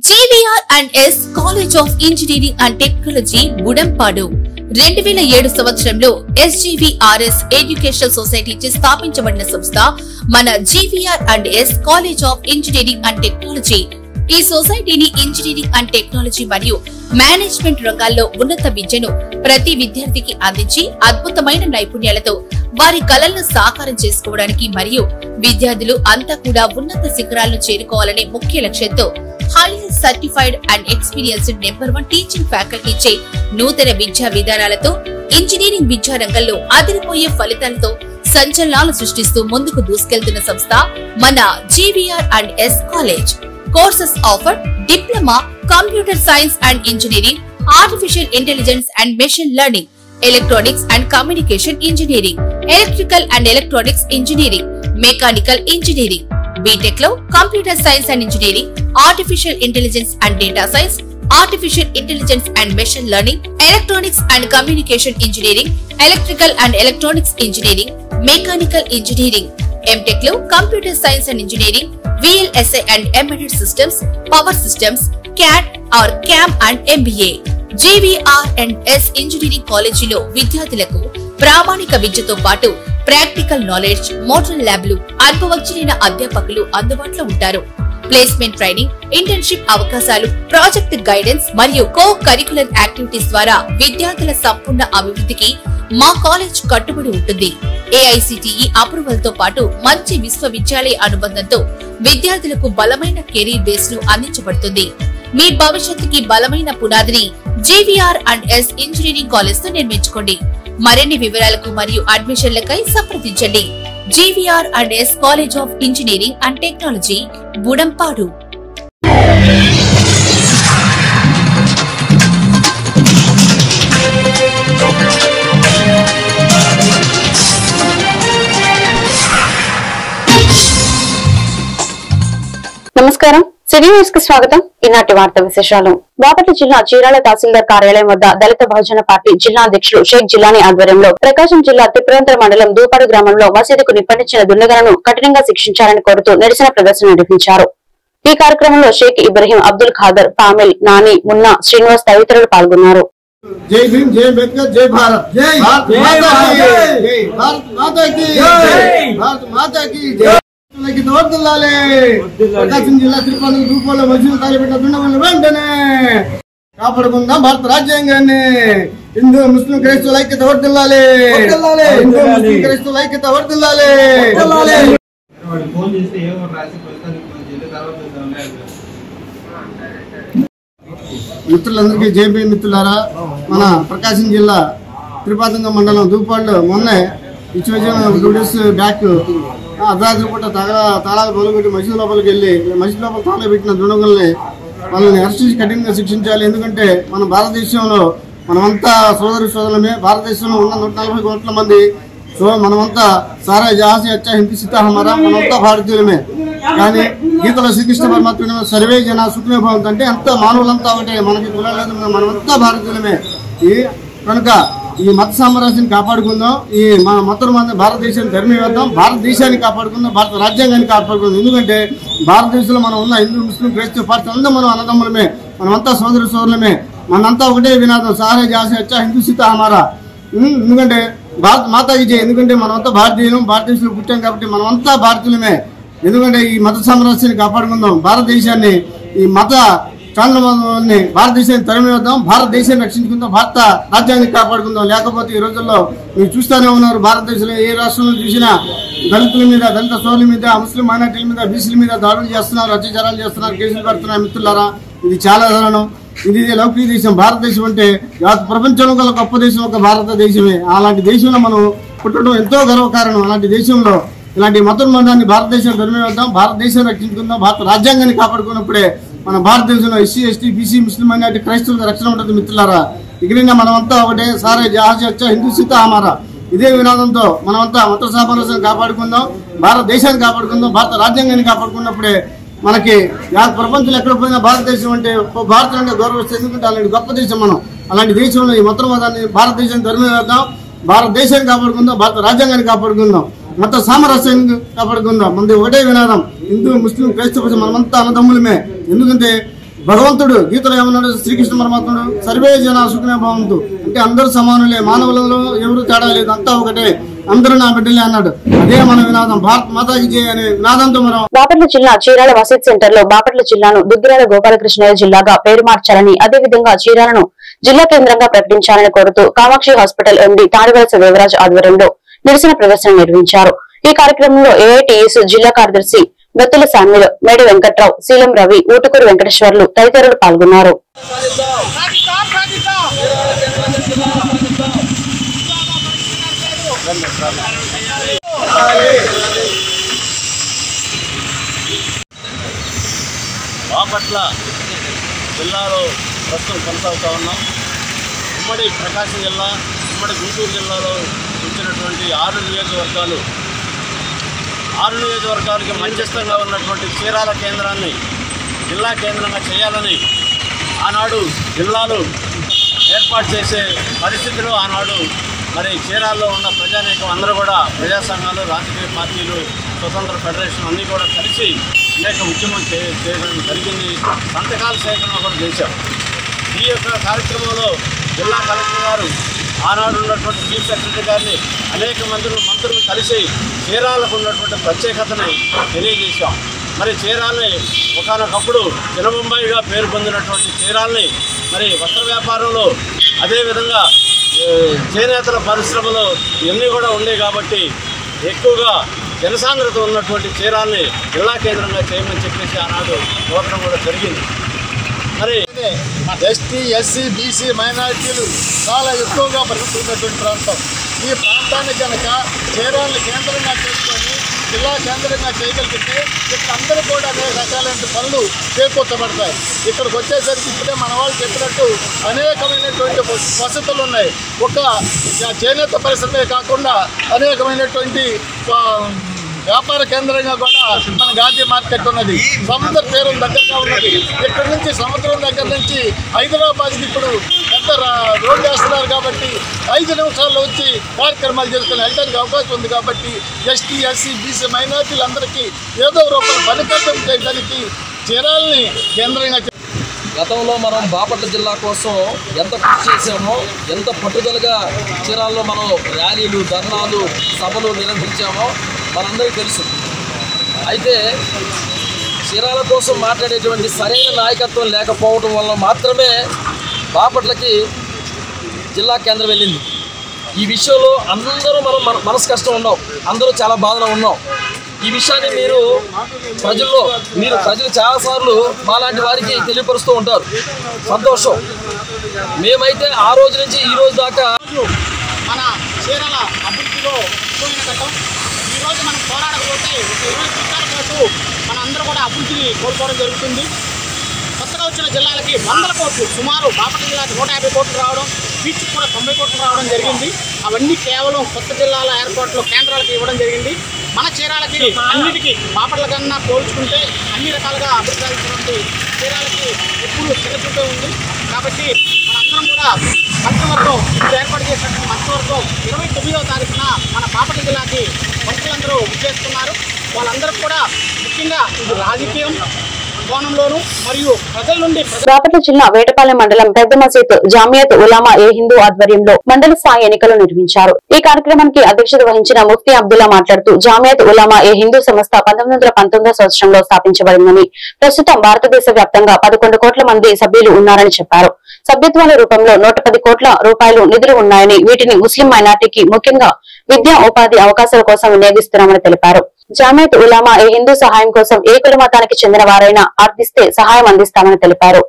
GVR&S College of Engineering and Technology Budampadu 2007 సంవత్సరంలో SGVRS educational society చే స్థాపించబడిన సంస్థ మన GVR&S college of engineering and technology. ఈ సొసైటీని ఇంజనీరింగ్ అండ్ టెక్నాలజీ మరియు మేనేజ్మెంట్ రంగాల్లో ఉన్నత విద్యను ప్రతి విద్యార్థికి అందించి అద్భుతమైన నైపుణ్యాలతో వారి కలలను సాకారం చేసుకోవడానికి మరియు విద్యార్థులు అంతా కూడా ఉన్నత శిఖరాలను చేరుకోవాలనే ముఖ్య లక్ష్యంతో highly certified and experienced #1 teaching ఫ్యాకల్టీచే నూతన విద్యా విధానాలతో ఇంజనీరింగ్ విద్యా రంగంలో అదిరిపోయే ఫలితాలతో సంచలనాలు సృష్టిస్తూ ముందుకు దూసుకెళ్తున్న సంస్థ మన GVR&S college. Courses offer diploma, computer science and engineering, artificial intelligence and machine learning, electronics and communication engineering, electrical and electronics engineering, mechanical engineering. B Tech లో computer science and engineering, artificial intelligence and data science, artificial intelligence and machine learning, electronics and communication engineering, electrical and electronics engineering, mechanical engineering. M Tech లో computer science and engineering, VLSI and embedded systems, power systems, CAD or CAM and MBA. GVR&S engineering కాలేజీలో విద్యార్థులకు ప్రామాణిక విద్యతో పాటు practical knowledge, model ల్యాబ్లు, అనుభవజ్ఞులైన అధ్యాపకులు అందుబాటులో ఉంటారు. ప్లేస్మెంట్ ట్రైనింగ్, ఇంటర్న్షిప్ అవకాశాలు, ప్రాజెక్ట్ గైడెన్స్ మరియు కో కరికులర్ యాక్టివిటీస్ ద్వారా విద్యార్థుల సంపూర్ణ అభివృద్ధికి మా కాలేజ్ కట్టుబడి ఉంటుంది. AICTE అప్రూవల్ తో పాటు మంచి విశ్వవిద్యాలయ అనుబంధంతో విద్యార్థులకు బలమైన కెరీర్ బేస్ ను అందించబడుతుంది. మీ భవిష్యత్తుకి బలమైన పునాదిని GVR&S ఇంజనీరింగ్ కాలేజ్ తో నిర్మించుకోండి. మరిన్ని వివరాలకు మరియు అడ్మిషన్లకై సంప్రదించండి. GVR&S college of engineering and technology, Budampadu. నమస్కారం, సిటీ న్యూస్ కి స్వాగతం. ఈనాటి వార్తా విశేషాలు. బాపట్ల జిల్లా చీరాల తహసీల్దార్ కార్యాలయం వద్ద దళిత బహుజన పార్టీ జిల్లా అధ్యక్షులు షేక్ జిలానీ ఆధ్వర్యంలో ప్రకాశం జిల్లా తిప్పిరంతర మండలం దూపాడు గ్రామంలో మసీదుకు నిప్పంటించిన దుండగులను కఠినంగా శిక్షించాలని కోరుతూ నిరసన ప్రదర్శన నిర్వహించారు. ఈ కార్యక్రమంలో షేక్ ఇబ్రహీం, అబ్దుల్ ఖాదర్, పామిల్, నాని, మున్నా, శ్రీనివాస్ తదితరులు పాల్గొన్నారు. జై భీమ్, జై అంబేద్కర్, జై భారత్, జై భారత్ మాతా కీ జై, భారత్ మాతా కీ జై. ప్రకాశం జిల్లా తిరుపతి రూపంలో మసీదు తలపెట్టిన దుండగులను వెంటనే కాపాడుకుందాం. భారత రాజ్యాంగాన్ని హిందూ ముస్లిం క్రైస్తవుల ఐక్యత వర్ధిల్లాలి, హిందూ ముస్లిం క్రైస్తవుల ఐక్యత వర్ధిల్లాలి. మిత్రులందరికీ జై భీమ్. మిత్రులారా, మన ప్రకాశం జిల్లా తిరుపతి మండలం దూపాడులో మొన్నే ఇచ్చిన 2 days బ్యాక్ అర్ధరాత్రి పూట తాళాలు పలుపెట్టి మసీదు లోపలికి వెళ్ళి మసీదు లోపల తాళాలు పెట్టిన దుండగుల్ని వాళ్ళని అరెస్ట్ చేసి కఠినంగా శిక్షించాలి. ఎందుకంటే మన భారతదేశంలో మనమంతా సోదరులమే. భారతదేశంలో ఉన్న 140 కోట్ల మంది మనమంతా సారా జహాసి అచ్చా హిందీ సితా హమారా, మనమంతా భారతీయులమే. కానీ గీతలో శ్రీకృష్ణ పరమాత్మ సర్వే జన సుఖమే భవంతు అంటే అంతా మానవులంతా ఒకటే, మనకి కులాలేదు, మనమంతా భారతీయులమే. కనుక ఈ మత సామ్రాజ్యాన్ని కాపాడుకుందాం, ఈ మన మొత్తం భారతదేశాన్ని ధర్మవేద్దాం, భారతదేశాన్ని కాపాడుకుందాం, భారత రాజ్యాంగాన్ని కాపాడుకుందాం. ఎందుకంటే భారతదేశంలో మనం ఉన్న హిందూ ముస్లిం క్రైస్తవ పార్టీ అందరూ మనం అన్నదమ్ములమే, మనమంతా సోదరులమే, మనంతా ఒకటే వినాదం సారా జాసి అచ్చా హిందూ సీత హమారా. ఎందుకంటే భారత్ మాతాకి జై. ఎందుకంటే మనమంతా భారతీయులం, భారతదేశంలో పుట్టాం కాబట్టి మనమంతా భారతీయులమే. ఎందుకంటే ఈ మత సామ్రాజ్యాన్ని కాపాడుకుందాం, భారతదేశాన్ని ఈ మత చాంద్రమాన్ని భారతదేశాన్ని తరిమివేద్దాం, భారతదేశాన్ని రక్షించుకుందాం, భారత రాజ్యాన్ని కాపాడుకుందాం. లేకపోతే ఈ రోజుల్లో మీరు చూస్తూనే ఉన్నారు, భారతదేశంలో ఏ రాష్ట్రంలో చూసినా దళితుల మీద, దళిత సోదరుల మీద, ముస్లిం మైనార్టీల మీద, బీసీల మీద దాడులు చేస్తున్నారు, అత్యాచారాలు చేస్తున్నారు, కేసులు పెడుతున్నారు. మిత్రులారా, ఇది చాలా దారుణం. ఇది లౌకిక దేశం. భారతదేశం అంటే ప్రపంచంలో గల గొప్ప దేశం ఒక భారతదేశమే. అలాంటి దేశంలో మనం పుట్టడం ఎంతో గర్వకారణం. అలాంటి దేశంలో ఇలాంటి మతోన్మాదాన్ని భారతదేశాన్ని ధర్మవేద్దాం, భారతదేశాన్ని రక్షించుకుందాం, భారత రాజ్యాంగాన్ని కాపాడుకున్నప్పుడే మన భారతదేశంలో SC, ST, BC, ముస్లిం మైనార్టీ, క్రైస్తవుల రక్షణ ఉంటుంది. మిత్రులారా, ఇకనైనా మనమంతా ఒకటే సారే జహాసి అచ్చా హిందూ సీత హమారా. ఇదే వినాదంతో మనమంతా మత సామరస్యాన్ని కాపాడుకుందాం, భారతదేశాన్ని కాపాడుకుందాం, భారత రాజ్యాంగాన్ని కాపాడుకున్నప్పుడే మనకి ప్రపంచంలో ఎక్కడ పోయినా భారతదేశం అంటే భారతం అంటే గౌరవిస్తుంది. ఎందుకంటే అలాంటి గొప్ప దేశం మనం. అలాంటి దేశంలో ఈ మతోన్మాదాన్ని భారతదేశాన్ని ధర్మవేద్దాం, భారతదేశాన్ని కాపాడుకుందాం, భారత రాజ్యాంగాన్ని కాపాడుకుందాం, మత సామరస్యాన్ని కాపాడుకుందాం. మనది ఒకటే వినాదం, హిందూ ముస్లిం క్రైస్తవ మనమంతా అన్నదమ్ములమే. ఎందుకంటే భగవంతుడు గీతలో ఏమన్నాడు? శ్రీకృష్ణ పరమాత్ముడు సర్వే జన సుఖినో భవంతు అంటే అందరూ సమానులే, మానవులలో ఎవరు తేడా లేదు, అంతా ఒకటే, అందరూ నా బిడ్డలే అన్నాడు. అదే మన వినాదం, భారత్ మాతాకి జై అనే వినాదంతో మనం బాపట్ల జిల్లా చీరాల వసతి సెంటర్ లో బాపట్ల జిల్లాను దుగ్గిరాల గోపాలకృష్ణయ్య జిల్లాగా పేరు మార్చాలని, అదేవిధంగా చీరాలను జిల్లా కేంద్రంగా ప్రకటించాలని కోరుతూ కామాక్షి హాస్పిటల్ ఎండీ తాడివలస దేవరాజ్ ఆధ్వర్యంలో నిరసన ప్రదర్శన నిర్వహించారు. ఈ కార్యక్రమంలో ఏఐటీఎస్ జిల్లా కార్యదర్శి బత్తుల సామ్యులు, మేడి వెంకట్రావు, శీలం రవి, ఊటుకూరు వెంకటేశ్వర్లు తదితరులు పాల్గొన్నారు. బాపట్ల జిల్లాలో ప్రస్తుతం కొనసాగుతూ ఉన్నాం. ఉమ్మడి ప్రకాశం జిల్లా, ఉమ్మడి గుంటూరు జిల్లాలో వచ్చినటువంటి 6 నియోజకవర్గాలు, 6 నియోజకవర్గాలకి మధ్యస్థంగా ఉన్నటువంటి చీరాల కేంద్రాన్ని జిల్లా కేంద్రంగా చేయాలని ఆనాడు జిల్లాలు ఏర్పాటు చేసే పరిస్థితులు ఆనాడు మరి చీరాల్లో ఉన్న ప్రజానీకం అందరూ కూడా, ప్రజా సంఘాలు, రాజకీయ పార్టీలు, స్వతంత్ర ఫెడరేషన్ అన్నీ కూడా కలిసి అనేక ఉద్యమం చేయడం జరిగింది. సంతకాల సేకరణ కూడా చేశాం. ఈ యొక్క కార్యక్రమంలో జిల్లా కలెక్టర్ గారు ఆనాడు ఉన్నటువంటి చీఫ్ సెక్రటరీ గారిని అనేక మంత్రులు కలిసి చీరాలకు ఉన్నటువంటి ప్రత్యేకతని తెలియజేశాం. మరి చీరాల్ని ఒకనొకప్పుడు చినబొంబాయిగా పేరు పొందినటువంటి చీరాల్ని మరి వస్త్ర వ్యాపారంలో, అదేవిధంగా చేనేతల పరిశ్రమలో ఇవన్నీ కూడా ఉండేవి కాబట్టి ఎక్కువగా జనసాంద్రత ఉన్నటువంటి చీరాల్ని జిల్లా కేంద్రంగా చేయమని చెప్పేసి ఆనాడు కోరడం కూడా జరిగింది. మరి ఎస్టీ, ఎస్సీ, బీసీ మైనారిటీలు చాలా ఎక్కువగా బ్రతుకుతున్నటువంటి ప్రాంతం. ఈ ప్రాంతాన్ని కనుక చీరాలను కేంద్రంగా చేసుకొని జిల్లా కేంద్రంగా చేయగలిగితే ఇక్కడ అందరూ కూడా అనేక రకాలైన పనులు చేకూర్చబడతాయి. ఇక్కడికి వచ్చేసరికి ఇప్పుడే మన వాళ్ళు చెప్పినట్టు అనేకమైనటువంటి వసతులు ఉన్నాయి. ఒక చేనేత పరిశ్రమే కాకుండా అనేకమైనటువంటి వ్యాపార కేంద్రంగా కూడా మన గాంధీ మార్కెట్ ఉన్నది. సముద్ర తీరం దగ్గరగా ఉన్నది. ఇక్కడి నుంచి సముద్రం దగ్గర నుంచి హైదరాబాద్కి ఇప్పుడు పెద్ద రోడ్డు వేస్తున్నారు కాబట్టి 5 నిమిషాల్లో వచ్చి కార్యక్రమాలు చేసుకుని వెళ్ళడానికి అవకాశం ఉంది. కాబట్టి ఎస్టీ, ఎస్సీ, బీసీ మైనారిటీలందరికీ ఏదో రూపాయలు పనికట్టం చేయడానికి చీరాలని కేంద్రంగా. గతంలో మనం బాపట్ల జిల్లా కోసం ఎంత కృషి చేసామో, ఎంత పట్టుదలగా చీరాల్లో మనం ర్యాలీలు, ధర్నాలు, సభలు నిర్వహించామో మనందరికీ తెలుసు. అయితే చీరాల కోసం మాట్లాడేటువంటి సరైన నాయకత్వం లేకపోవడం వల్ల మాత్రమే బాపట్లకి జిల్లా కేంద్రం వెళ్ళింది. ఈ విషయంలో అందరూ మనం మనసు కష్టం ఉన్నాం, అందరూ చాలా బాధలో ఉన్నాం. ఈ విషయాన్ని ప్రజలు చాలాసార్లు మాలాంటి వారికి తెలియపరుస్తూ ఉంటారు. సంతోషం. మేమైతే ఆ రోజు నుంచి ఈ రోజు దాకా మన చీరాల అభివృద్ధిలో పోయిన ఘట్టం. ఈరోజు మనం పోరాడకపోతే 20 సంవత్సరాల పాటు మన అందరూ కూడా అభివృద్ధిని కోల్పోవడం జరుగుతుంది. కొత్తగా వచ్చిన జిల్లాలకి 100 కోట్లు, సుమారు బాపట్ల జిల్లాకి 150 కోట్లు రావడం, బీచ్కి కూడా 90 కోట్లు రావడం జరిగింది. అవన్నీ కేవలం కొత్త జిల్లాల ఏర్పాట్లో కేంద్రాలకు ఇవ్వడం జరిగింది. మన చీరాలకి అన్నిటికీ బాపట్ల కన్నా పోల్చుకుంటే అన్ని రకాలుగా అభివృద్ధి సాధించినటువంటి చీరాలకి ఎప్పుడు చిరచుంటూ ఉంది. కాబట్టి మనందరం కూడా మంత్రివర్గం ఇప్పుడు ఏర్పాటు చేసినటువంటి మంత్రివర్గం 29వ తారీఖున మన బాపట్ల జిల్లాకి మంత్రులందరూ విచ్చేస్తున్నారు. వాళ్ళందరూ కూడా ముఖ్యంగా ఇది రాజకీయం కోణంలోను మరియు ప్రజల నుండి. బాపట్ల జిల్లా వేటపాలెం మండలం పెద్ద మసీద్ జామియత్ ఉలామా ఏ హిందూ ఆధ్వర్యంలో మండల స్థాయి ఎన్నికలు నిర్వహించారు. ఈ కార్యక్రమానికి అధ్యక్షత వహించిన ముఫ్తీ అబ్దుల్లా మాట్లాడుతూ జామియత్ ఉలామా ఏ హిందూ సంస్థ 1919వ సంవత్సరంలో స్థాపించబడిందని, ప్రస్తుతం భారతదేశ వ్యాప్తంగా 11 కోట్ల మంది సభ్యులు ఉన్నారని చెప్పారు. సభ్యత్వాల రూపంలో 110 కోట్ల రూపాయలు నిధులు ఉన్నాయని, వీటిని ముస్లిం మైనార్టీకి ముఖ్యంగా విద్యా ఉపాధి అవకాశాల కోసం వినియోగిస్తున్నామని తెలిపారు. జామియత్ ఉలామా ఏ హిందూ సహాయం కోసం ఏ కుల మతానికి చెందిన వారైనా అర్థిస్తే సహాయం అందిస్తామని తెలిపారు.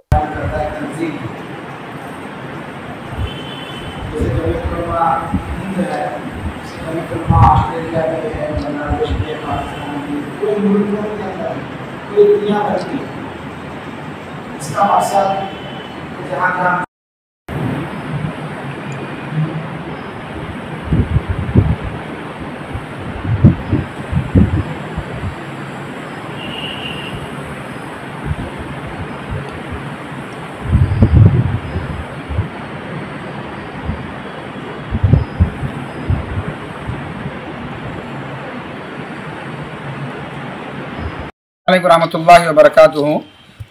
रहमतुल्लाहि व बरकातुहू।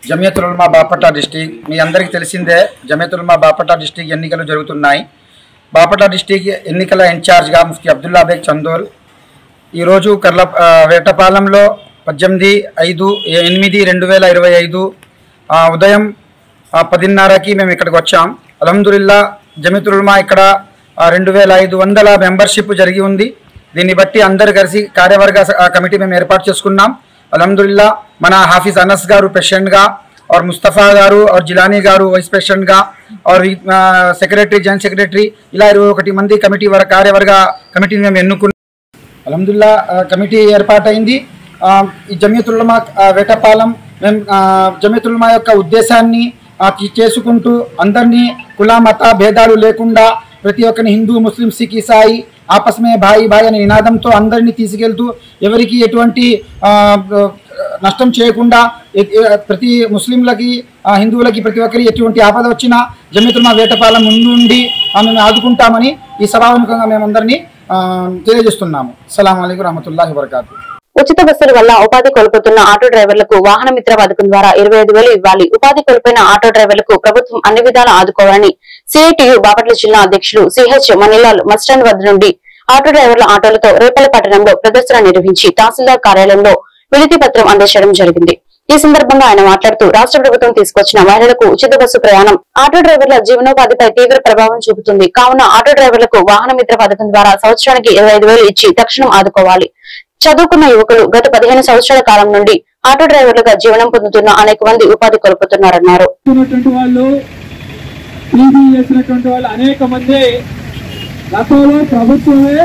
జమియతుల్ ఉలమా బాపట్ల డిస్టిక్ మీ అందరికీ తెలిసిందే. జమియతుల్ ఉలమా బాపట్ల డిస్టిక్ ఎన్నికలు జరుగుతున్నాయి. బాపట్ల డిస్టిక్ ఎన్నికల ఇన్ఛార్జ్గా ముఫ్తీ అబ్దుల్లా బేగ్ చందోల్ ఈరోజు వేటపాలెంలో 18/8/2025 ఉదయం 10:30కి మేము ఇక్కడికి వచ్చాం. అల్హమ్దులిల్లా జమియతుల్ ఉలమా ఇక్కడ 2500 మెంబర్షిప్ జరిగి ఉంది. దీన్ని బట్టి అందరు కలిసి కార్యవర్గ కమిటీ మేము ఏర్పాటు చేసుకున్నాం. అల్హమ్దులిల్లా మన హాఫీజ్ అనస్ గారు ప్రెసిడెంట్గా और मुस्तफ़ा गारू और जिलानी गारू वाइस प्रेसिडेंट गा और सेक्रेटरी जॉइंट सेक्रेटरी ఇలా 21 మంది కమిటీ కార్యవర్గ కమిటీని మేము ఎన్నుకున్నాం. అల్హమ్దులిల్లా కమిటీ ఏర్పాటైంది. ఈ జమియతుల్ ఉలమా వేటపాలెం మేము జమియతుల్ ఉలమా యొక్క ఉద్దేశాన్ని చేసుకుంటూ అందరినీ కుల మత భేదాలు లేకుండా ప్రతి ఒక్కరిని హిందూ ముస్లిం సిక్ ఈసాయి ఆపస్ మే భాయి భాయి అనే నినాదంతో అందరినీ తీసుకెళ్తూ ఎవరికి ఎటువంటి నష్టం చేయకుండా ప్రతి ముస్లింలకి హిందువులకి ప్రతి ఒక్కరి ఎటువంటి ఆపద వచ్చినా జమియతుల్ ఉలమా వేటపాలెం ముందు ఉండి మేము ఆదుకుంటామని ఈ సభాముఖంగా మేమందరినీ తెలియజేస్తున్నాము. అస్సలాము అలైకుం వరహ్మతుల్లాహి వబరకాతుహు. ఉచిత బస్సుల వల్ల ఉపాధి కోల్పోతున్న ఆటో డ్రైవర్లకు వాహన మిత్ర పథకం ద్వారా 25,000 ఇవ్వాలి. ఉపాధి కోల్పోయిన ఆటో డ్రైవర్లకు ప్రభుత్వం అన్ని విధాలా ఆదుకోవాలని సిఐటియు బాపట్ల జిల్లా అధ్యక్షులు సిహెచ్ మణిలాల్ బస్టాండ్ వద్ద నుండి ఆటో డ్రైవర్ల ఆటోలతో రేపల పట్టణంలో ప్రదర్శన నిర్వహించి తహసీల్దార్ కార్యాలయంలో వినతి పత్రం అందజేయడం జరిగింది. ఈ సందర్భంగా ఆయన మాట్లాడుతూ రాష్ట్ర ప్రభుత్వం తీసుకొచ్చిన మహిళలకు ఉచిత బస్సు ప్రయాణం ఆటో డ్రైవర్ల జీవనోపాధిపై తీవ్ర ప్రభావం చూపుతుంది. కావున ఆటో డ్రైవర్లకు వాహన మిత్ర పథకం ద్వారా సంవత్సరానికి 25,000 ఇచ్చి తక్షణం ఆదుకోవాలి. చదువుకున్న యువకులు గత 15 సంవత్సరాల కాలం నుండి ఆటో డ్రైవర్లుగా జీవనం పొందుతున్న అనేక మంది ఉపాధి కోల్పోతున్నారన్నారు. అనేక మంది గతంలో ప్రభుత్వమే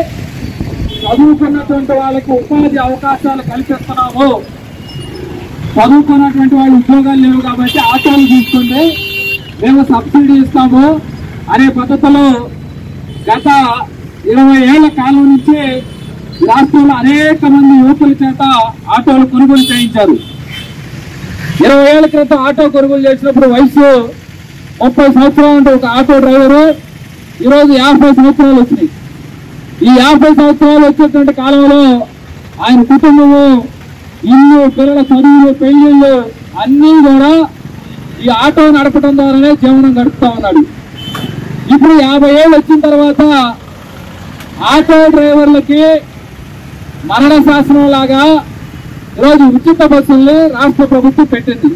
చదువుకున్నటువంటి వాళ్ళకి ఉపాధి అవకాశాలు కల్పిస్తున్నాము, చదువుకున్నటువంటి వాళ్ళు ఉద్యోగాలు లేవు కాబట్టి ఆటోలు తీసుకుంటే మేము సబ్సిడీ ఇస్తాము అనే పద్ధతిలో గత 20 ఏళ్ల కాలం నుంచి రాష్ట్రంలో అనేక మంది యువకుల చేత ఆటోలు కొనుగోలు చేయించారు. 20 ఏళ్ల క్రితం ఆటో కొనుగోలు చేసినప్పుడు వయసు 30 సంవత్సరాలు ఉంటే ఒక ఆటో డ్రైవరు ఈరోజు 50 సంవత్సరాలు వచ్చినాయి. ఈ 50 సంవత్సరాలు వచ్చేటువంటి కాలంలో ఆయన కుటుంబము, ఇల్లు, పిల్లల చదువులు, పెళ్లిళ్ళు అన్నీ కూడా ఈ ఆటో నడపడం ద్వారానే జీవనం గడుపుతా ఉన్నాడు. ఇప్పుడు 50 ఏళ్ళు వచ్చిన తర్వాత ఆటో డ్రైవర్లకి మరణ శాసనం లాగా ఈరోజు ఉచిత బస్సుల్ని రాష్ట్ర ప్రభుత్వం పెట్టింది.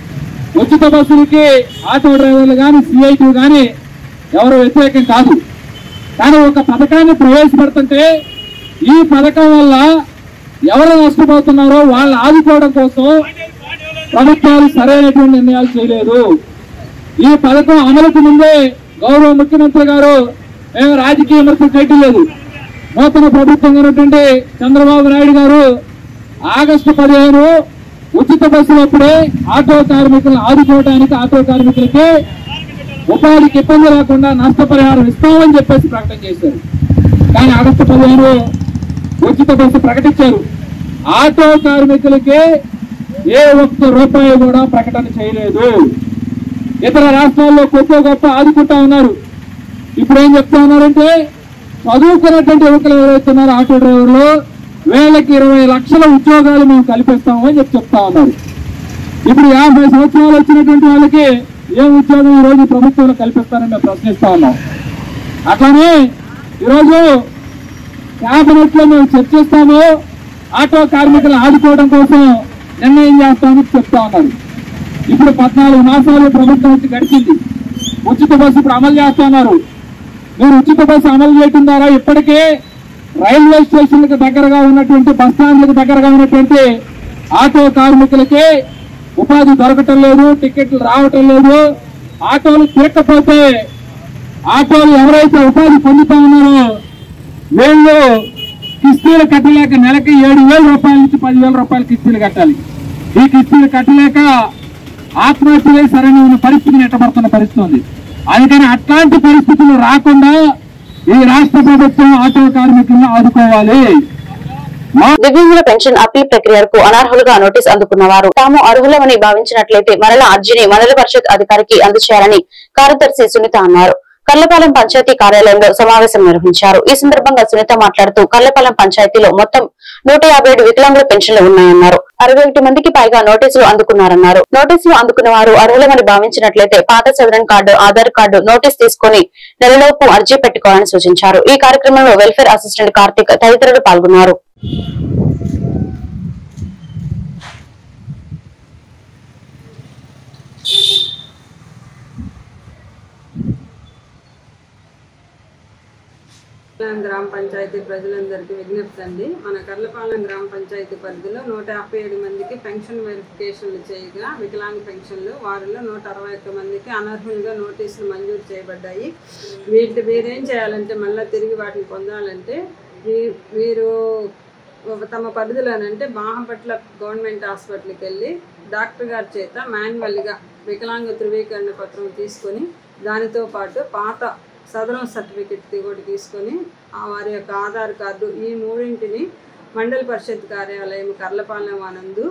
ఉచిత బస్సులకి ఆటో డ్రైవర్లు కానీ సిఐటి కానీ ఎవరు వ్యతిరేకం కాదు. కానీ ఒక పథకాన్ని ప్రవేశపెడుతుంటే ఈ పథకం వల్ల ఎవరు నష్టపోతున్నారో వాళ్ళని ఆదుకోవడం కోసం ప్రభుత్వాలు సరైనటువంటి నిర్ణయాలు చేయలేదు. ఈ పథకం అమలుకు ముందే గౌరవ ముఖ్యమంత్రి గారు మేము రాజకీయ విమర్శలు చేయటం లేదు, నూతన ప్రభుత్వం ఉన్నటువంటి చంద్రబాబు నాయుడు గారు ఆగస్టు 15 ఉచిత బస్సులప్పుడే ఆటో కార్మికులను ఆదుకోవడానికి ఆటో కార్మికులకి ఉపాధికి ఇబ్బంది లేకుండా నష్టపరిహారం ఇస్తామని చెప్పేసి ప్రకటన చేశారు. కానీ ఆగస్టు 15 ఉచిత బస్సు ప్రకటించారు. ఆటో కార్మికులకి ఏ ఒక్క రూపాయి కూడా ప్రకటన చేయలేదు. ఇతర రాష్ట్రాల్లో కొద్ది గొప్ప ఆదుకుంటా ఉన్నారు. ఇప్పుడు ఏం చెప్తా ఉన్నారంటే చదువుకున్నటువంటి యువకులు ఎవరైతున్నారో ఆటో డ్రైవర్లు వీళ్ళకి 20 లక్షల ఉద్యోగాలు మేము కల్పిస్తామని చెప్తా ఉన్నారు. ఇప్పుడు 50 సంవత్సరాలు వచ్చినటువంటి వాళ్ళకి ఏం ఉద్యోగం ఈరోజు ప్రభుత్వంలో కల్పిస్తారని మేము ప్రశ్నిస్తా ఉన్నాం. అట్లానే ఈరోజు క్యాబినెట్ లో మేము చర్చిస్తాము, ఆటో కార్మికులు ఆదుకోవడం కోసం నిర్ణయం చేస్తామని చెప్తా ఉన్నారు. ఇప్పుడు 14 మాసాలు ప్రభుత్వం వచ్చి గడిచింది. ఉచిత బస్సు ఇప్పుడు అమలు చేస్తున్నారు. మీరు ఉచిత బస్సు అమలు చేయడం ద్వారా ఇప్పటికే రైల్వే స్టేషన్లకు దగ్గరగా ఉన్నటువంటి బస్ స్టాండ్లకు దగ్గరగా ఉన్నటువంటి ఆటో కార్మికులకి ఉపాధి దొరకటం లేదు, టికెట్లు రావటం లేదు. ఆటోలు తిరగకపోతే ఆటోలు ఎవరైతే ఉపాధి పొందుతా ఉన్నారో వీళ్ళు కిస్తీలు కట్టలేక నెలకి 7,000 రూపాయల నుంచి 10,000 రూపాయల కిస్తీలు కట్టాలి. ఈ కిస్తీలు కట్టలేక ఆత్మహత్యలే సరైన పరిస్థితిని ఎట్టబడుతున్న పరిస్థితి ఉంది. అందుకని అట్లాంటి పరిస్థితులు రాకుండా ఈ రాష్ట్ర ప్రభుత్వం ఆటో కార్మికులను ఆదుకోవాలి. దివ్యాంగుల పెన్షన్ అప్పీల్ ప్రక్రియకు అనర్హులుగా నోటీస్ అందుకున్న వారు తాము అర్హులమని భావించినట్లయితే మరలా అర్జీని మండల పరిషత్ అధికారికి అందజేయాలని కార్యదర్శి సునీత అన్నారు. కర్లపాలెం పంచాయతీ కార్యాలయంలో సమావేశం నిర్వహించారు. ఈ సందర్భంగా సునీత మాట్లాడుతూ కర్లపాలెం పంచాయతీలో మొత్తం 157 వికలాంగుల పెన్షన్లు ఉన్నాయన్నారు. 61 మందికి పైగా నోటీసులు అందుకున్నారన్నారు. నోటీసులు అందుకున్న వారు అర్హులమని భావించినట్లయితే పాత సవరణ కార్డు, ఆధార్ కార్డు నోటీస్ తీసుకుని నెలలోపు అర్జీ పెట్టుకోవాలని సూచించారు. ఈ కార్యక్రమంలో వెల్ఫేర్ అసిస్టెంట్ కార్తిక్ తదితరులు పాల్గొన్నారు. గ్రామ పంచాయతీ ప్రజలందరికీ విజ్ఞప్తి అండి. మన కర్లపాలెం గ్రామ పంచాయతీ పరిధిలో 157 మందికి పెన్షన్ వెరిఫికేషన్లు చేయగా వికలాంగ పెన్షన్లు, వారిలో 161 మందికి అనర్హులుగా నోటీసులు మంజూరు చేయబడ్డాయి. వీరేం చేయాలంటే మళ్ళీ తిరిగి వాటిని పొందాలంటే వీరు తమ పరిధిలోనంటే బాహంపట్ల గవర్నమెంట్ హాస్పిటల్కి వెళ్ళి డాక్టర్ గారి చేత మాన్యువల్గా వికలాంగ ధృవీకరణ పత్రం తీసుకొని దానితో పాటు పాత సదరం సర్టిఫికెట్ కూడా తీసుకొని వారి యొక్క ఆధార్ కార్డు ఈ మూడింటిని మండల పరిషత్ కార్యాలయం కర్లపాలెం నందు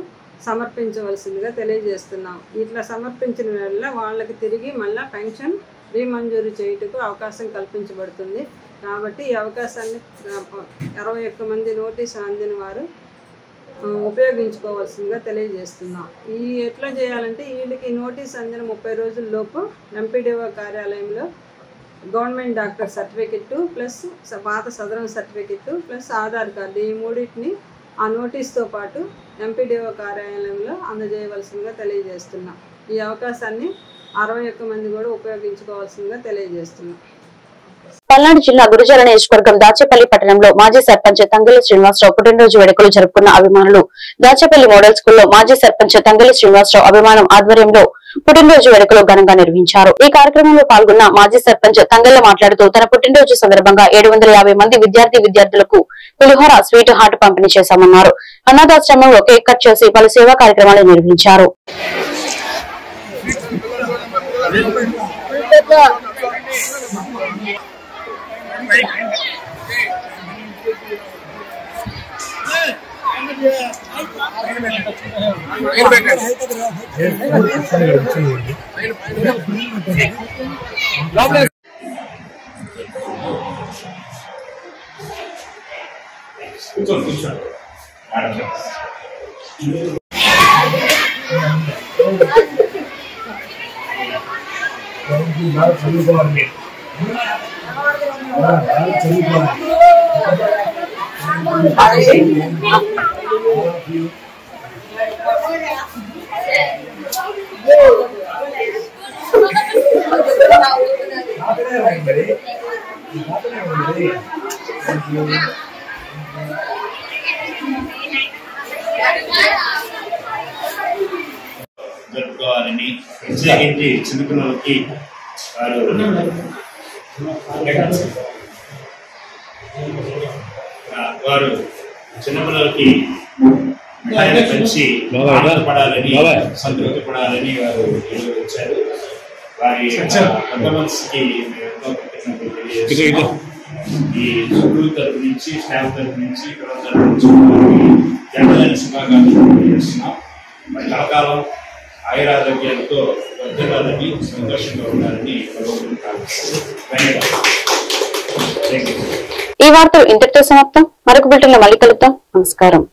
సమర్పించవలసిందిగా తెలియజేస్తున్నాం. ఇట్లా సమర్పించిన వల్ల వాళ్ళకి తిరిగి మళ్ళీ పెన్షన్ రీమంజూరు చేయుటకు అవకాశం కల్పించబడుతుంది. కాబట్టి ఈ అవకాశాన్ని 61 మంది నోటీసు అందిన వారు ఉపయోగించుకోవాల్సిందిగా తెలియజేస్తున్నాం. ఎట్లా చేయాలంటే వీళ్ళకి నోటీస్ అందిన 30 రోజుల లోపు ఎంపీడీఓ కార్యాలయంలో గవర్నమెంట్ డాక్టర్ సర్టిఫికెట్ ప్లస్ పాత సదరం సర్టిఫికెట్ ప్లస్ ఆధార్ కార్డు ఈ మూడింటిని ఆ నోటీస్తో పాటు ఎంపీడీఓ కార్యాలయంలో అందజేయవలసిందిగా తెలియజేస్తున్నాం. ఈ అవకాశాన్ని 61 మంది కూడా ఉపయోగించుకోవాల్సిందిగా తెలియజేస్తున్నాం. పల్నాడు జిల్లా గురజాల నియోజకవర్గం దాచేపల్లి పట్టణంలో మాజీ సర్పంచ్ తంగెళ్ల శ్రీనివాసరావు పుట్టినరోజు వేడుకలు జరుపుకున్న అభిమానులు దాచేపల్లి మోడల్ స్కూల్లో మాజీ సర్పంచ్ తంగెళ్ల శ్రీనివాసరావు అభిమానం ఆధ్వర్యంలో పుట్టినరోజు వేడుకలు ఘనంగా నిర్వహించారు. ఈ కార్యక్రమంలో పాల్గొన్న మాజీ సర్పంచ్ తంగెళ్ల మాట్లాడుతూ తన పుట్టినరోజు సందర్భంగా 750 మంది విద్యార్థులకు పులిహోర స్వీట్ హార్ట్ పంపిణీ చేశామన్నారు. అనాథాశ్రమంలో కేక్ కట్ చేసి పలు సేవా కార్యక్రమాలు నిర్వహించారు. జరుపుకోవాలని ప్రత్యేకించి చిన్నపిల్లలకి వారు చిన్నపిల్లలకి పెంచి ఆనందపడాలని సంతృప్తి పడాలని వారు వచ్చారు. వారి పెద్ద మనసుకి ఎంతో కృతజ్ఞతలు తెలియజేస్తున్నాం. ఈ స్కూల్ తరఫు నుంచి స్టాఫ్ తరఫు నుంచి పిల్లల తరఫు నుంచి జన్మదిన శుభాకాంక్షలు తెలియజేస్తున్నాం. మరి కలకాలం ఆయురారోగ్యాలతో వర్ధిల్లాలని సంతోషంగా ఉండాలని ఈ వార్తలు ఇంతటితో సమాప్తం. మరొక బులెటిన్లో మళ్ళీ కలుద్దాం. నమస్కారం.